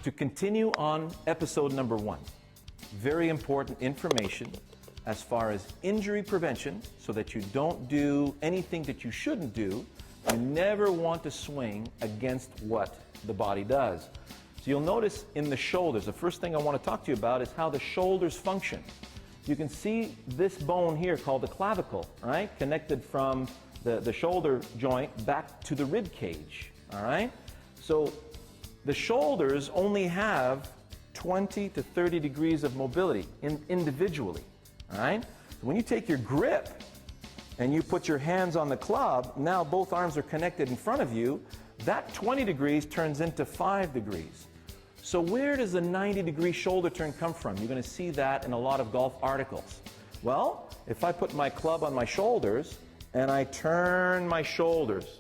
To continue on episode number 1, very important information as far as injury prevention, so that you don't do anything that you shouldn't do. You never want to swing against what the body does. So you'll notice in the shoulders, the first thing I want to talk to you about is how the shoulders function. You can see this bone here called the clavicle, right? Connected from the shoulder joint back to the rib cage, all right? So the shoulders only have 20 to 30 degrees of mobility individually, all right? So when you take your grip and you put your hands on the club, now both arms are connected in front of you, that 20 degrees turns into 5 degrees. So where does the 90-degree shoulder turn come from? You're going to see that in a lot of golf articles. Well, if I put my club on my shoulders and I turn my shoulders,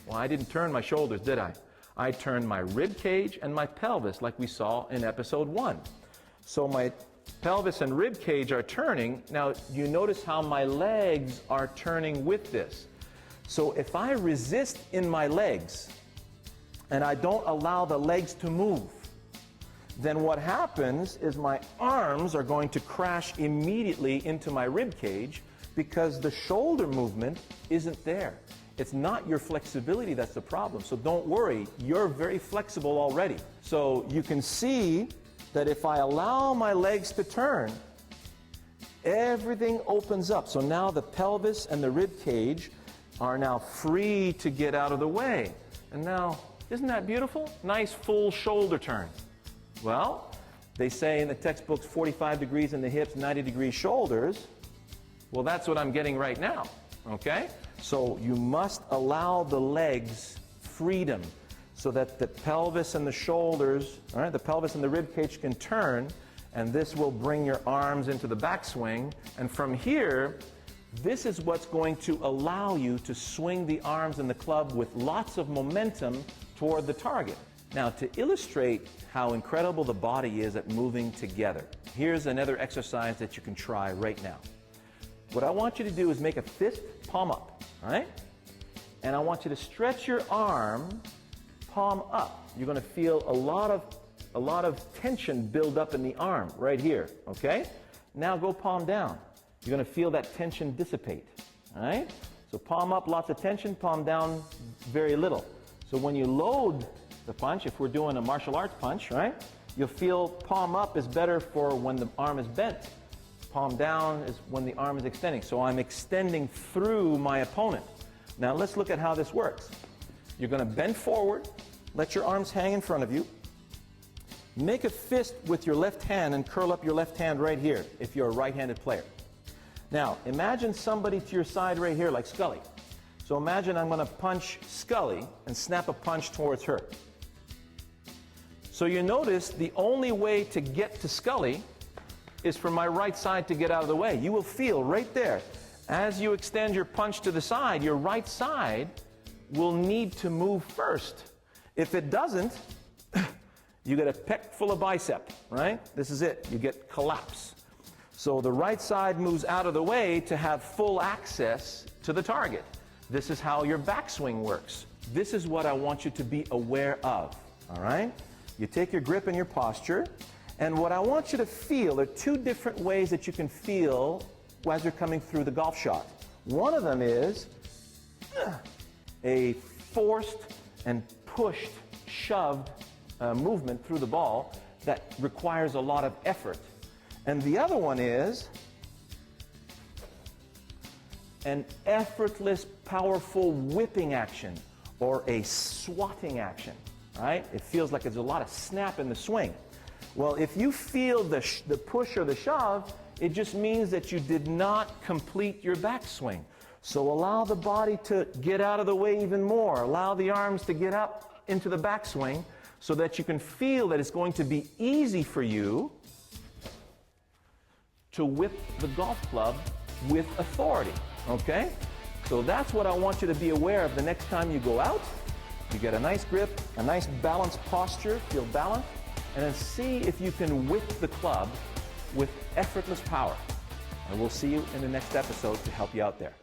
well, I didn't turn my shoulders, did I? I turned my rib cage and my pelvis like we saw in episode 1. So my pelvis and rib cage are turning. Now, you notice how my legs are turning with this. So if I resist in my legs and I don't allow the legs to move, then what happens is my arms are going to crash immediately into my rib cage because the shoulder movement isn't there. It's not your flexibility that's the problem. So don't worry, you're very flexible already. So you can see that if I allow my legs to turn, everything opens up. So now the pelvis and the rib cage are now free to get out of the way. And now, isn't that beautiful? Nice full shoulder turn. Well, they say in the textbooks 45 degrees in the hips, 90 degrees shoulders. Well, that's what I'm getting right now, okay? So you must allow the legs freedom so that the pelvis and the shoulders, all right, the pelvis and the rib cage can turn, and this will bring your arms into the backswing. And from here, this is what's going to allow you to swing the arms and the club with lots of momentum toward the target. Now, to illustrate how incredible the body is at moving together, here's another exercise that you can try right now. What I want you to do is make a fist palm up, all right? And I want you to stretch your arm palm up. You're going to feel a lot of tension build up in the arm right here, okay? Now go palm down. You're going to feel that tension dissipate, all right? So palm up, lots of tension, palm down, very little. So when you load the punch, if we're doing a martial arts punch, right, you'll feel palm up is better for when the arm is bent. Palm down is when the arm is extending. So I'm extending through my opponent. Now let's look at how this works. You're going to bend forward, let your arms hang in front of you. Make a fist with your left hand and curl up your left hand right here if you're a right-handed player. Now imagine somebody to your side right here like Scully. So imagine I'm going to punch Scully and snap a punch towards her. So you notice the only way to get to Scully is for my right side to get out of the way. You will feel right there, as you extend your punch to the side, your right side will need to move first. If it doesn't, you get a pec full of bicep, right? This is it. You get collapse. So the right side moves out of the way to have full access to the target. This is how your backswing works. This is what I want you to be aware of, all right? You take your grip and your posture, and what I want you to feel, there are two different ways that you can feel as you're coming through the golf shot. One of them is a forced and pushed, shoved movement through the ball that requires a lot of effort. And the other one is an effortless, powerful whipping action or a swatting action, right? It feels like there's a lot of snap in the swing. Well, if you feel the push or the shove, it just means that you did not complete your backswing. So allow the body to get out of the way even more. Allow the arms to get up into the backswing so that you can feel that it's going to be easy for you to whip the golf club with authority, okay? So that's what I want you to be aware of the next time you go out. You get a nice grip, a nice balanced posture, feel balanced, and then see if you can whip the club with effortless power. And we'll see you in the next episode to help you out there.